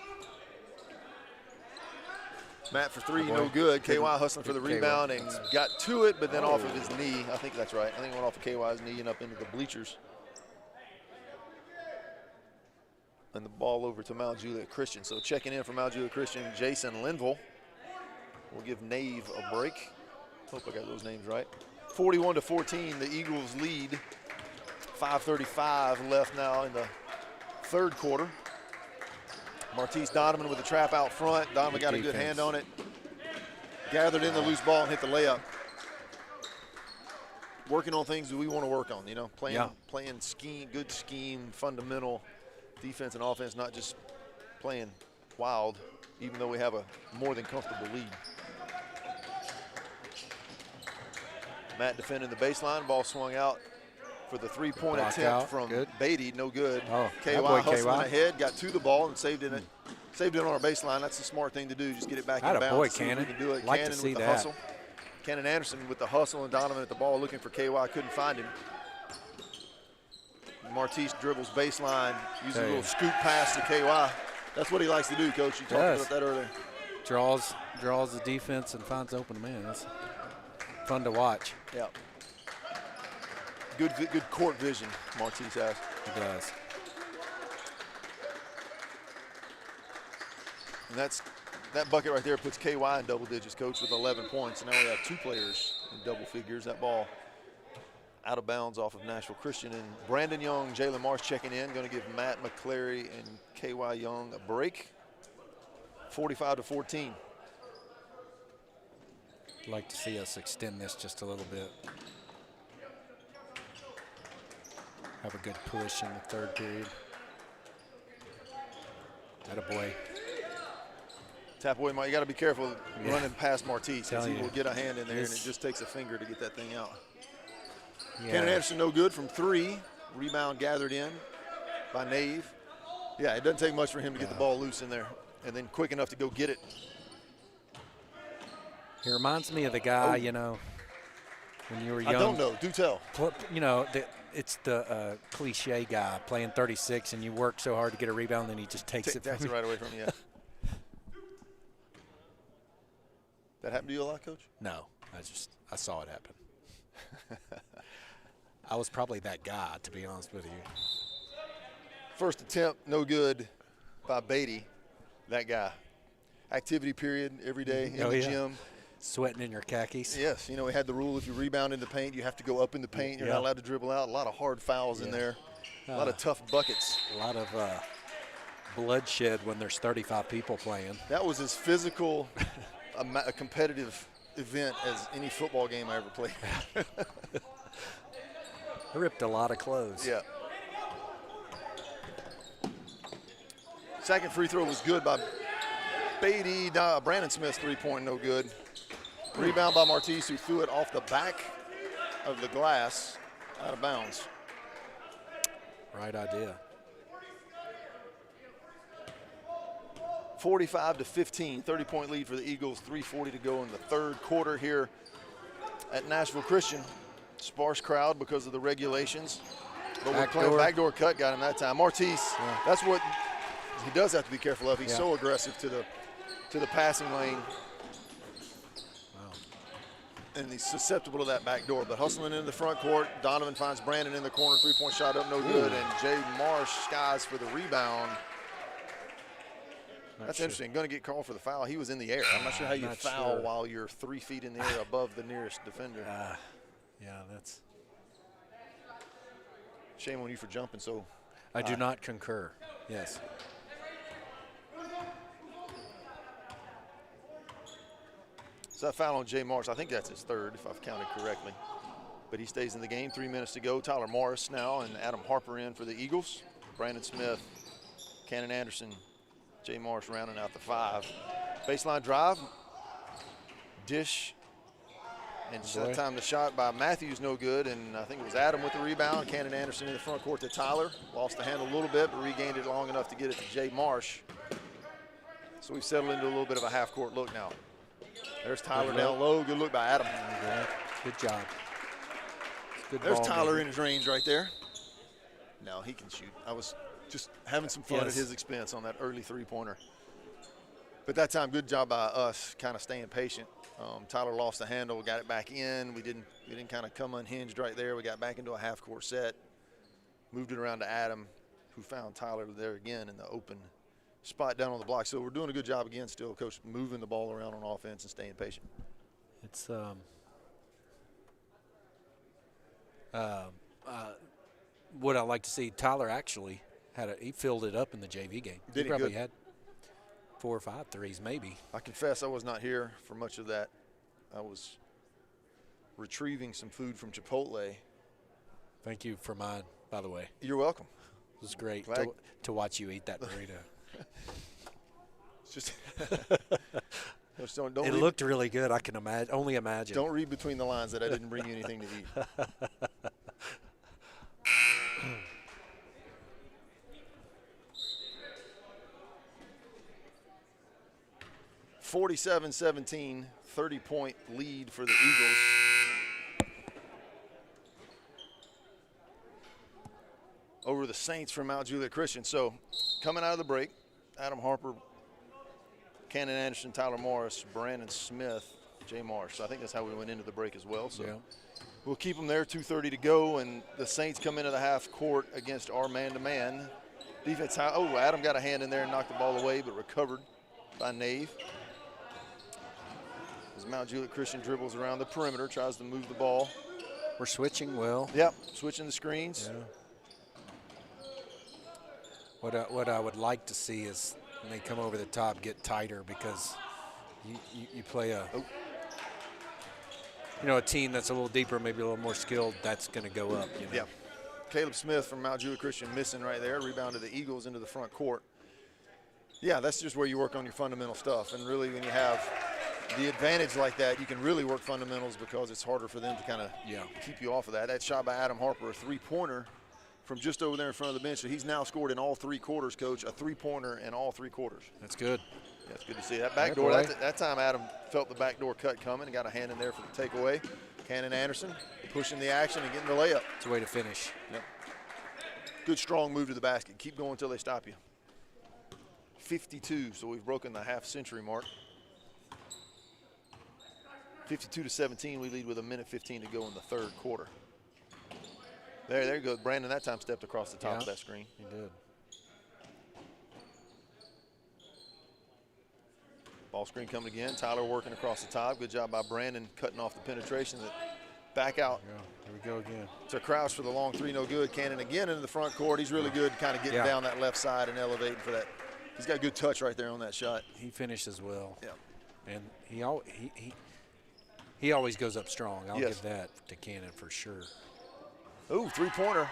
Speaker 2: Matt for 3, no good. KY hustling for the rebound and got to it, but then off of his knee. I think that's right. I think it went off of KY's knee and up into the bleachers. And the ball over to Mount Juliet Christian. So checking in for Mount Juliet Christian, Jason Linville. We'll give Nave a break. Hope I got those names right. 41-14, the Eagles lead. 5:35 left now in the third quarter. Martise Donovan with the trap out front. Donovan got a good hand on it. Gathered in the loose ball and hit the layup. Working on things that we want to work on, playing scheme, good scheme, fundamental defense and offense, not just playing wild, even though we have a more than comfortable lead. Matt defending the baseline, ball swung out for the three-point
Speaker 3: Block
Speaker 2: attempt
Speaker 3: out.
Speaker 2: from
Speaker 3: Good.
Speaker 2: Beatty. No good.
Speaker 3: Oh,
Speaker 2: KY
Speaker 3: that boy
Speaker 2: hustling
Speaker 3: KY.
Speaker 2: ahead, got to the ball and saved it on our baseline. That's the smart thing to do. Just get it back in
Speaker 3: Atta
Speaker 2: bounds.
Speaker 3: boy,
Speaker 2: See if we
Speaker 3: Cannon.
Speaker 2: can do it.
Speaker 3: Like to
Speaker 2: Cannon
Speaker 3: see
Speaker 2: with the
Speaker 3: that.
Speaker 2: hustle. Cannon Anderson with the hustle, and Donovan at the ball looking for KY. Couldn't find him. Martise dribbles baseline, uses a little scoop pass to KY. That's what he likes to do, Coach. You talked about that earlier.
Speaker 3: Draws the defense and finds open man. That's fun to watch.
Speaker 2: Yeah. Good court vision Martise has.
Speaker 3: He does.
Speaker 2: And that bucket right there puts KY in double digits, Coach, with 11 points. And now we have 2 players in double figures. That ball out of bounds off of Nashville Christian. And Brandon Young, Jalen Marsh checking in, going to give Matt McClary and KY Young a break. 45-14.
Speaker 3: I'd like to see us extend this just a little bit. Have a good push in the third period. Atta boy.
Speaker 2: Tap away, Mike. You got to be careful running past Martise because he
Speaker 3: you.
Speaker 2: will get a hand in there, and it just takes a finger to get that thing out.
Speaker 3: Yeah.
Speaker 2: Cannon Anderson no good from 3. Rebound gathered in by Nave. Yeah, it doesn't take much for him to get the ball loose in there, and then quick enough to go get it.
Speaker 3: He reminds me of the guy, you know, when you were young.
Speaker 2: I don't know. Do tell.
Speaker 3: You know, it's the cliche guy playing 36, and you work so hard to get a rebound, and then he just takes it from
Speaker 2: Takes
Speaker 3: you.
Speaker 2: it right away from you. Yeah. That happened to you a lot, Coach?
Speaker 3: No, I saw it happen. I was probably that guy, to be honest with you.
Speaker 2: First attempt, no good by Beatty, that guy. Activity period every day in the gym.
Speaker 3: Sweating in your khakis.
Speaker 2: Yes, you know, we had the rule if you rebound in the paint, you have to go up in the paint. You're not allowed to dribble out. A lot of hard fouls in there. A lot of tough buckets.
Speaker 3: A lot of bloodshed when there's 35 people playing.
Speaker 2: That was as physical a competitive event as any football game I ever played.
Speaker 3: I ripped a lot of clothes.
Speaker 2: Yeah. Second free throw was good by Beatty. Brandon Smith's three-point no good. Rebound by Martise, who threw it off the back of the glass out of bounds.
Speaker 3: Right idea.
Speaker 2: 45-15, 30-point lead for the Eagles, 3:40 to go in the third quarter here at Nashville Christian. Sparse crowd because of the regulations. But we're playing backdoor cut, got him that time. Martise, that's what he does have to be careful of. He's so aggressive to the passing lane.
Speaker 3: Wow.
Speaker 2: And he's susceptible to that back door. But hustling into the front court, Donovan finds Brandon in the corner, three-point shot up, no good. And Jay Marsh skies for the rebound. That's interesting. Going to get called for the foul. He was in the air. I'm not sure how you foul while you're 3 feet in the air above the nearest defender.
Speaker 3: Yeah, that's.
Speaker 2: Shame on you for jumping so.
Speaker 3: I do not concur. Yes.
Speaker 2: So that foul on Jay Marsh, I think that's his third, if I've counted correctly. But he stays in the game. 3 minutes to go. Tyler Morris now and Adam Harper in for the Eagles. Brandon Smith, Cannon Anderson, Jay Marsh rounding out the 5. Baseline drive. Dish. And that time the shot by Matthews no good. And I think it was Adam with the rebound. Cannon Anderson in the front court to Tyler. Lost the handle a little bit, but regained it long enough to get it to Jay Marsh. So we've settled into a little bit of a half-court look now. There's Tyler down low. Good look by Adam.
Speaker 3: Good job. Good
Speaker 2: There's
Speaker 3: ball
Speaker 2: Tyler
Speaker 3: movement.
Speaker 2: in his range right there. No, he can shoot. I was just having some fun at his expense on that early three-pointer. But that time, good job by us kind of staying patient. Tyler lost the handle, got it back in. We didn't kind of come unhinged right there. We got back into a half-court set, moved it around to Adam, who found Tyler there again in the open spot down on the block. So we're doing a good job again still, Coach, moving the ball around on offense and staying patient.
Speaker 3: It's what I like to see. Tyler actually he filled it up in the JV game. He probably had 4 or 5 threes, maybe.
Speaker 2: I confess I was not here for much of that. I was retrieving some food from Chipotle.
Speaker 3: Thank you for mine, by the way.
Speaker 2: You're welcome.
Speaker 3: It was great to watch you eat that burrito.
Speaker 2: It's just don't
Speaker 3: it looked really good. I can only imagine.
Speaker 2: Don't read between the lines that I didn't bring you anything to eat. 47-17, 30-point lead for the Eagles over the Saints from Mount Juliet Christian. So coming out of the break, Adam Harper, Cannon Anderson, Tyler Morris, Brandon Smith, Jay Marsh. So I think that's how we went into the break as well. So we'll keep them there, 2:30 to go, and the Saints come into the half court against our man-to-man defense. Oh, Adam got a hand in there and knocked the ball away, but recovered by Nave. As Mount Juliet Christian dribbles around the perimeter, tries to move the ball.
Speaker 3: We're switching well.
Speaker 2: Yep, switching the screens.
Speaker 3: Yeah. What I would like to see is when they come over the top, get tighter, because you play a a team that's a little deeper, maybe a little more skilled. That's going to go up.
Speaker 2: Yeah. Caleb Smith from Mount Juliet Christian missing right there. Rebound to the Eagles into the front court. Yeah, that's just where you work on your fundamental stuff. And really, when you have the advantage like that, you can really work fundamentals because it's harder for them to kind of keep you off of that. That shot by Adam Harper, a three-pointer from just over there in front of the bench. So he's now scored in all 3 quarters, Coach, a three-pointer in all 3 quarters.
Speaker 3: That's good.
Speaker 2: Yeah, it's good to see. That back door, that time Adam felt the back door cut coming and got a hand in there for the takeaway. Cannon Anderson pushing the action and getting the layup.
Speaker 3: It's a way to finish.
Speaker 2: Yep. Good, strong move to the basket. Keep going until they stop you. 52, so we've broken the half-century mark. 52-17, we lead with 1:15 to go in the third quarter. There you go. Brandon that time stepped across the top of that screen.
Speaker 3: He did.
Speaker 2: Ball screen coming again. Tyler working across the top. Good job by Brandon cutting off the penetration. Back out.
Speaker 3: Yeah, here we go again.
Speaker 2: To Crouch for the long three, no good. Cannon again into the front court. He's really good kind of getting down that left side and elevating for that. He's got good touch right there on that shot.
Speaker 3: He finishes well.
Speaker 2: Yeah.
Speaker 3: And he always goes up strong. I'll give that to Cannon for sure.
Speaker 2: Ooh, three-pointer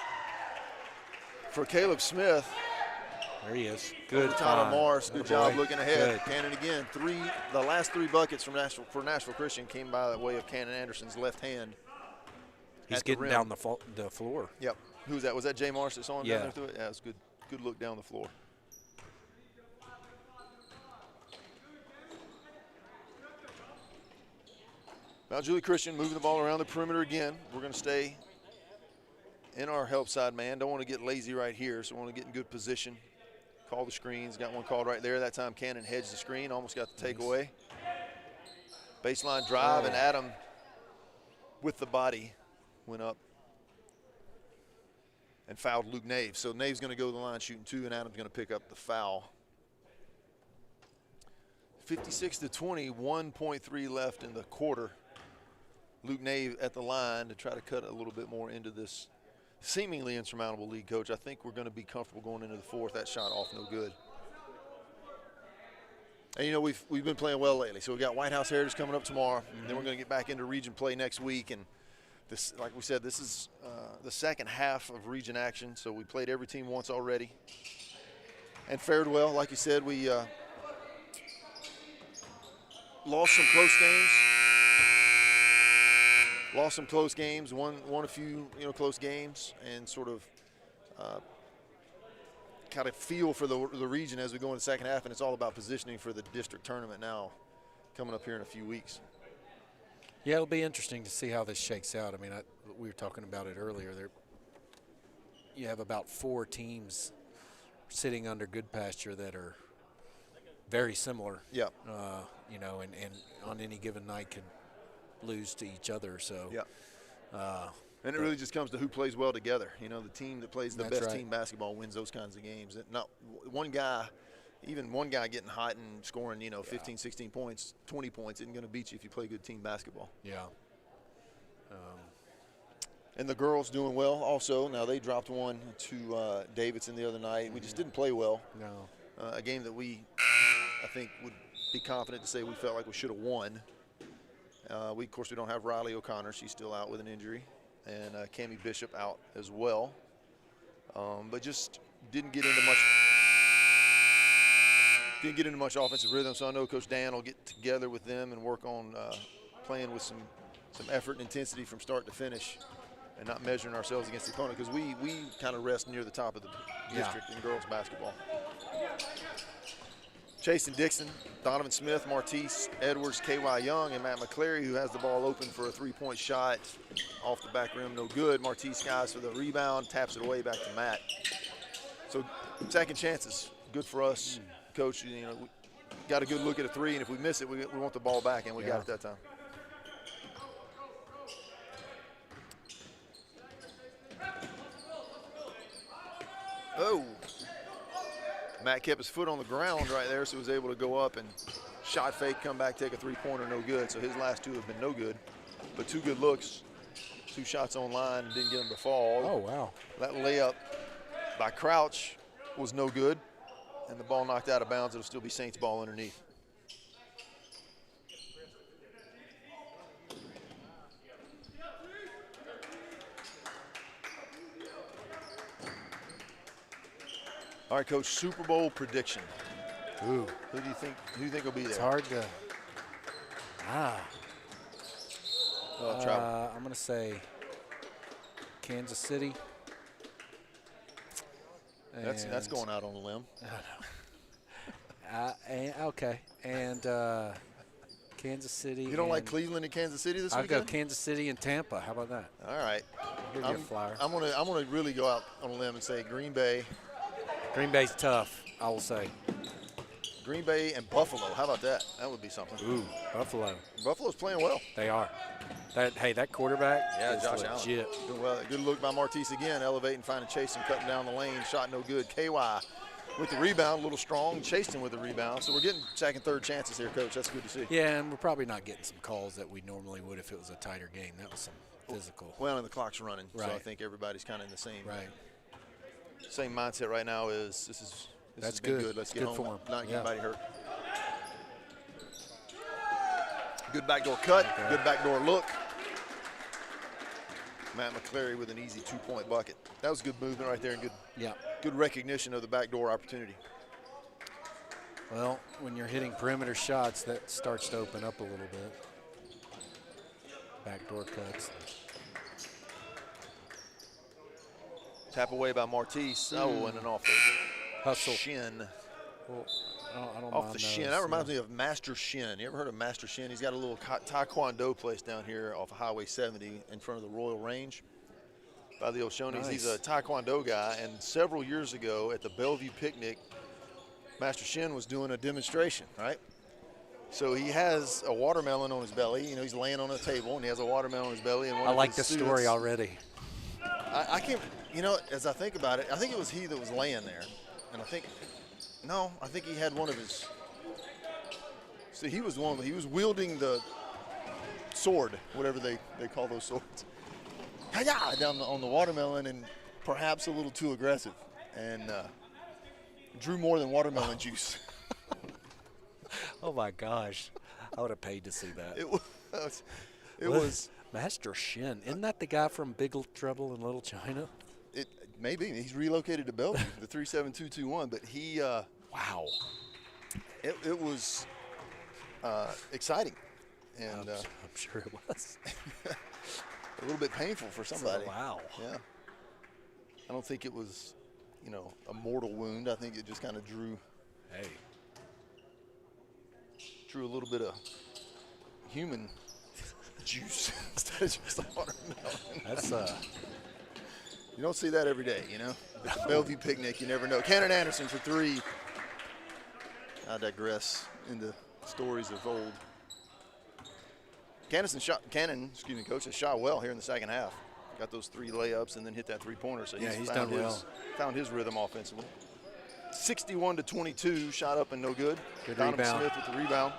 Speaker 2: for Caleb Smith.
Speaker 3: There he is. Good.
Speaker 2: Tyler Morris, good job looking ahead.
Speaker 3: Good.
Speaker 2: Cannon again. The last 3 buckets from Nashville Christian came by the way of Cannon Anderson's left hand.
Speaker 3: He's getting down the floor.
Speaker 2: Yep. Who was that? Was that Jay Marsh that saw him down there through it? Yeah, it was good. Good look down the floor. Mount Juliet Christian moving the ball around the perimeter again. We're going to stay in our help side man. Don't want to get lazy right here, so we want to get in good position. Call the screens. Got one called right there. That time Cannon hedged the screen. Almost got the takeaway. Baseline drive, and Adam with the body went up and fouled Luke Nave. So Nave's going to go to the line shooting 2, and Adam's going to pick up the foul. 56-20, 1.3 left in the quarter. Luke Nave at the line to try to cut a little bit more into this seemingly insurmountable lead, Coach. I think we're going to be comfortable going into the fourth. That shot off no good. And, we've been playing well lately. So we got White House Heritage coming up tomorrow. And then we're going to get back into region play next week. And this, like we said, this is the second half of region action. So we played every team once already and fared well. Like you said, we lost some close games. Lost some close games, won a few close games, and sort of kind of feel for the region as we go into the second half, and it's all about positioning for the district tournament now coming up here in a few weeks.
Speaker 3: Yeah, it'll be interesting to see how this shakes out. I mean, we were talking about it earlier. You have about 4 teams sitting under good pasture that are very similar.
Speaker 2: Yeah.
Speaker 3: And on any given night could lose to each other. So
Speaker 2: and it really just comes to who plays well together. The team that plays the best team basketball wins those kinds of games. Not one guy getting hot and scoring 15, 16 points, 20 points isn't going to beat you if you play good team basketball.
Speaker 3: Yeah.
Speaker 2: And the girls doing well also. Now they dropped one to Davidson the other night. We just didn't play well.
Speaker 3: No.
Speaker 2: A game that I think would be confident to say we felt like we should have won. Of course, we don't have Riley O'Connor. She's still out with an injury. And Cammie Bishop out as well. But just didn't get into much offensive rhythm. So I know Coach Dan will get together with them and work on playing with some effort and intensity from start to finish and not measuring ourselves against the opponent, because we kind of rest near the top of the district in girls basketball. Chasen Dixon, Donovan Smith, Martise Edwards, K.Y. Young, and Matt McCleary, who has the ball open for a three-point shot off the back rim, no good. Martise Skies for the rebound, taps it away back to Matt. So second chances, good for us, Coach. You know, we got a good look at a three, and if we miss it, we want the ball back, and we got it that time. Oh. Matt kept his foot on the ground right there, so he was able to go up and shot fake, come back, take a three-pointer, no good. So his last two have been no good. But two good looks, two shots on line, didn't get him to fall.
Speaker 3: Oh, wow.
Speaker 2: That layup by Crouch was no good, and the ball knocked out of bounds. It'll still be Saints ball underneath. All right, Coach, Super Bowl prediction.
Speaker 3: Ooh.
Speaker 2: Who do you think will be there?
Speaker 3: It's hard to.
Speaker 2: Travel.
Speaker 3: I'm going to say Kansas City.
Speaker 2: That's going out on a limb.
Speaker 3: Okay. And Kansas City.
Speaker 2: You don't like Cleveland and Kansas City this
Speaker 3: I'll
Speaker 2: weekend?
Speaker 3: go Kansas City and Tampa. How about that?
Speaker 2: All right.
Speaker 3: Give you a flyer.
Speaker 2: I'm gonna really go out on a limb and say Green Bay.
Speaker 3: Green Bay's tough, I will say.
Speaker 2: Green Bay and Buffalo. How about that? That would be something.
Speaker 3: Ooh, Buffalo.
Speaker 2: Buffalo's playing well.
Speaker 3: They are. That quarterback is
Speaker 2: Josh
Speaker 3: legit.
Speaker 2: Allen. Doing well. Good look by Martise again, elevating, finding Chasen, cutting down the lane. Shot no good. KY with the rebound, a little strong. Chasen with the rebound. So we're getting second, third chances here, Coach. That's good to see.
Speaker 3: Yeah, and we're probably not getting some calls that we normally would if it was a tighter game. That was some physical.
Speaker 2: Well, and the clock's running,
Speaker 3: right.
Speaker 2: so I think everybody's kind of in the same
Speaker 3: Same
Speaker 2: mindset right now. This
Speaker 3: That's
Speaker 2: has been
Speaker 3: good.
Speaker 2: good. Let's
Speaker 3: It's
Speaker 2: get
Speaker 3: good
Speaker 2: home.
Speaker 3: for 'em.
Speaker 2: Not get
Speaker 3: Yeah.
Speaker 2: anybody hurt. Good backdoor cut.
Speaker 3: Okay.
Speaker 2: Good backdoor look. Matt McCleary with an easy two-point bucket. That was good movement right there and good recognition of the backdoor opportunity.
Speaker 3: Well, when you're hitting perimeter shots, that starts to open up a little bit. Backdoor cuts.
Speaker 2: Tap away by Martise. Oh, and an off the
Speaker 3: Hustle.
Speaker 2: shin.
Speaker 3: Well, I don't
Speaker 2: Off
Speaker 3: mind
Speaker 2: the
Speaker 3: those,
Speaker 2: shin. That reminds me of Master Shin. You ever heard of Master Shin? He's got a little taekwondo place down here off of Highway 70 in front of the Royal Range by the Oshones.
Speaker 3: Nice.
Speaker 2: He's a taekwondo guy, and several years ago at the Bellevue Picnic, Master Shin was doing a demonstration, right? So he has a watermelon on his belly. You know, he's laying on a table, and he has a watermelon on his belly. And
Speaker 3: I like the story already.
Speaker 2: I can't, you know, as I think about it, I think it was he that was laying there. And I think he had one of his, see, he was wielding the sword, whatever they call those swords. Hi-ya! Down on the watermelon, and perhaps a little too aggressive. And drew more than watermelon juice.
Speaker 3: Oh, my gosh. I would have paid to see that.
Speaker 2: It was
Speaker 3: Master Shin. Isn't that the guy from Big Trouble in Little China?
Speaker 2: It maybe he's relocated to Bellevue, the 37221. But he,
Speaker 3: wow,
Speaker 2: it was exciting, and
Speaker 3: I'm sure it was.
Speaker 2: a little bit painful for somebody.
Speaker 3: Wow.
Speaker 2: Yeah. I don't think it was, a mortal wound. I think it just kind of drew a little bit of human juice instead of just a watermelon.
Speaker 3: That's
Speaker 2: You don't see that every day, At the Bellevue Picnic, you never know. Cannon Anderson for three. I digress into stories of old. Cannon, Coach, has shot well here in the second half. Got those three layups and then hit that three-pointer. So
Speaker 3: he's done well.
Speaker 2: Found his rhythm offensively. 61-22, shot up and no good.
Speaker 3: Good
Speaker 2: Donovan
Speaker 3: rebound.
Speaker 2: Smith with the rebound.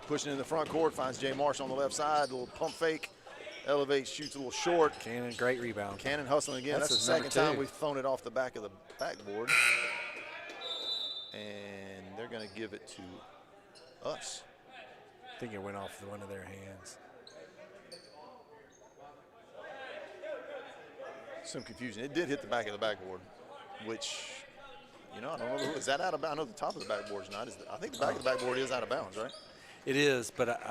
Speaker 2: Pushing in the front court, finds Jay Marsh on the left side. A little pump fake, elevates, shoots a little short.
Speaker 3: Cannon, great rebound.
Speaker 2: Cannon hustling again. That's the
Speaker 3: his number
Speaker 2: second time
Speaker 3: two.
Speaker 2: we've thrown it off the back of the backboard. And they're going to give it to us.
Speaker 3: I think it went off one of their hands.
Speaker 2: Some confusion. It did hit the back of the backboard, which, I don't know. Is that out of bounds? I know the top of the backboard's not. I think the back of the backboard is out of bounds, right?
Speaker 3: It is, but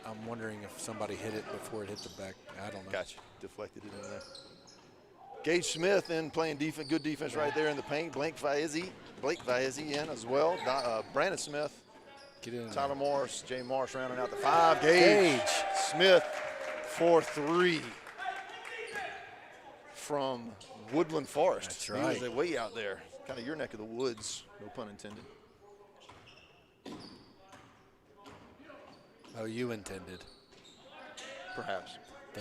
Speaker 3: I'm wondering if somebody hit it before it hit the back. I don't know.
Speaker 2: Gotcha. Deflected it in there. Gage Smith in playing defense, good defense right there in the paint. Blake Viezzi in as well. Brandon Smith,
Speaker 3: Get in
Speaker 2: Tyler
Speaker 3: there.
Speaker 2: Morris, Jay Marsh rounding out the 5. Gage Smith for 3 from Woodland Forest.
Speaker 3: That's
Speaker 2: He
Speaker 3: right.
Speaker 2: was way out there, kind of your neck of the woods, no pun intended.
Speaker 3: Oh, you intended.
Speaker 2: Perhaps.
Speaker 3: The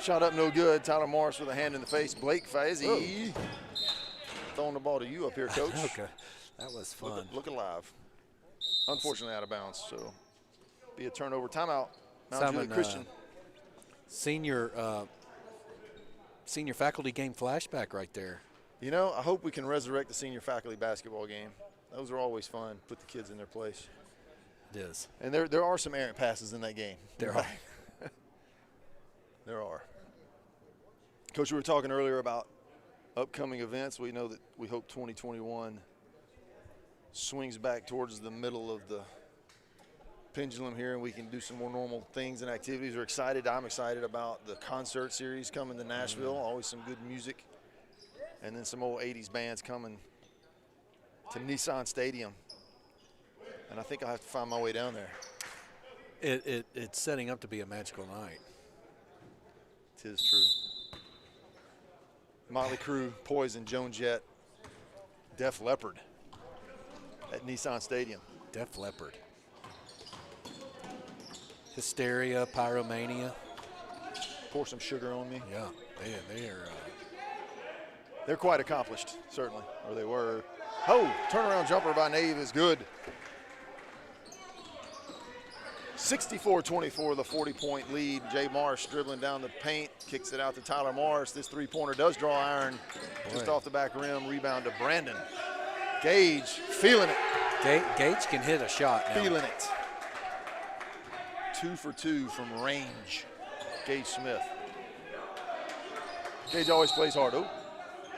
Speaker 2: Shot up no good. Tyler Morris with a hand in the face. Blake Viezzi throwing the ball to you up here, Coach.
Speaker 3: okay. That was fun.
Speaker 2: Look alive. Unfortunately out of bounds, so be a turnover. Timeout. Mount Juliet Christian.
Speaker 3: Senior faculty game flashback right there.
Speaker 2: You know, I hope we can resurrect the senior faculty basketball game. Those are always fun. Put the kids in their place.
Speaker 3: It is.
Speaker 2: And there are some errant passes in that game.
Speaker 3: There are.
Speaker 2: There are. Coach, we were talking earlier about upcoming events. We know that we hope 2021 swings back towards the middle of the pendulum here and we can do some more normal things and activities. We're excited. I'm excited about the concert series coming to Nashville. Always some good music. And then some old 80s bands coming to Nissan Stadium. And I think I'll have to find my way down there.
Speaker 3: It's setting up to be a magical night.
Speaker 2: 'Tis true. Motley Crue, Poison, Joan Jett, Def Leppard at Nissan Stadium.
Speaker 3: Def Leppard. Hysteria, Pyromania.
Speaker 2: Pour some sugar on me.
Speaker 3: Yeah, they are.
Speaker 2: They're quite accomplished, certainly, or they were. Oh, turnaround jumper by Nave is good. 64-24, the 40-point lead. Jay Marsh dribbling down the paint, kicks it out to Tyler Morris. This three-pointer does draw iron just off the back rim. Rebound to Brandon. Gage feeling it.
Speaker 3: Gage can hit a shot now.
Speaker 2: Feeling it. 2 for 2 from range. Gage Smith. Gage always plays hard. Oh,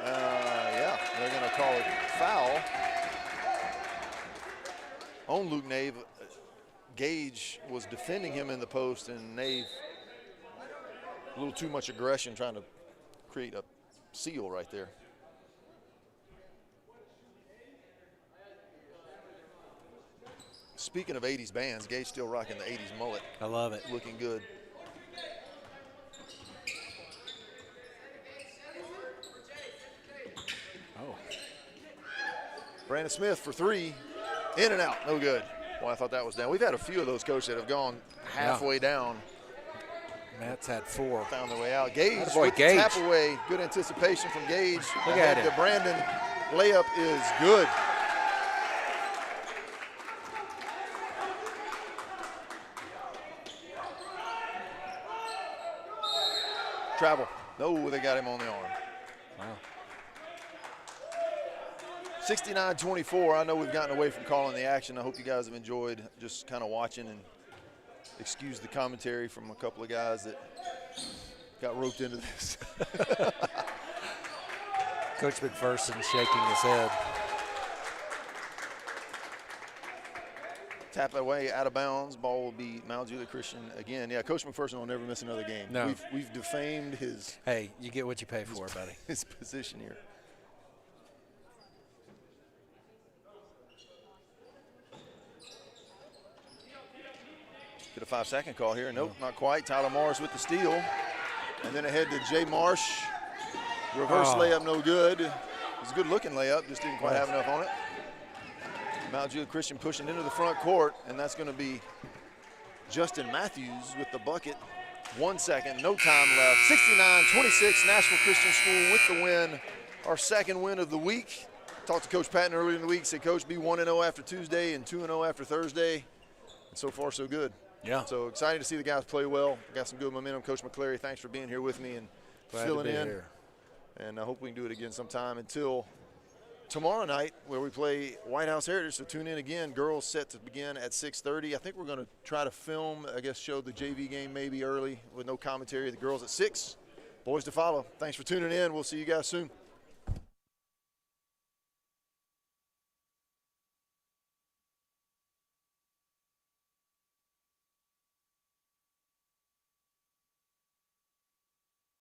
Speaker 2: yeah, they're going to call it foul on Luke Nave. Gage was defending him in the post, and Nave a little too much aggression trying to create a seal right there. Speaking of 80s bands, Gage still rocking the 80s mullet.
Speaker 3: I love it.
Speaker 2: Looking good.
Speaker 3: Oh,
Speaker 2: Brandon Smith for 3, in and out, no good. Well, I thought that was down. We've had a few of those, Coach, that have gone halfway down,
Speaker 3: Matt's had 4.
Speaker 2: found their way out. Gage
Speaker 3: Attaboy,
Speaker 2: with the
Speaker 3: Gage.
Speaker 2: tap away. Good anticipation from Gage.
Speaker 3: Look at
Speaker 2: The
Speaker 3: him.
Speaker 2: Brandon layup is good. Travel. No, they got him on the arm.
Speaker 3: Wow.
Speaker 2: 69-24. I know we've gotten away from calling the action. I hope you guys have enjoyed just kind of watching, and excuse the commentary from a couple of guys that got roped into this.
Speaker 3: Coach McPherson shaking his head.
Speaker 2: Tap away, out of bounds. Ball will be Mount Juliet Christian again. Yeah, Coach McPherson will never miss another game.
Speaker 3: No.
Speaker 2: We've defamed his
Speaker 3: Hey, you get what you pay for, buddy.
Speaker 2: his position here. Get a 5-second call here. Nope, not quite. Tyler Morris with the steal. And then ahead to Jay Marsh. Reverse layup, no good. It was a good looking layup, just didn't quite have enough on it. Mount Juliet Christian pushing into the front court, and that's going to be Justin Matthews with the bucket. 1 second, no time left. 69-26, Nashville Christian School with the win. Our second win of the week. Talked to Coach Patton earlier in the week, said, Coach, be 1-0 after Tuesday and 2-0 after Thursday. And so far, so good.
Speaker 3: Yeah.
Speaker 2: So excited to see the guys play well. Got some good momentum. Coach McClary, thanks for being here with me and
Speaker 3: Glad
Speaker 2: filling
Speaker 3: to be
Speaker 2: in.
Speaker 3: here.
Speaker 2: And I hope we can do it again sometime until tomorrow night, where we play White House Heritage. So tune in again. Girls set to begin at 6:30. I think we're going to try to film, I guess, show the JV game maybe early with no commentary. The girls at 6. Boys to follow. Thanks for tuning in. We'll see you guys soon.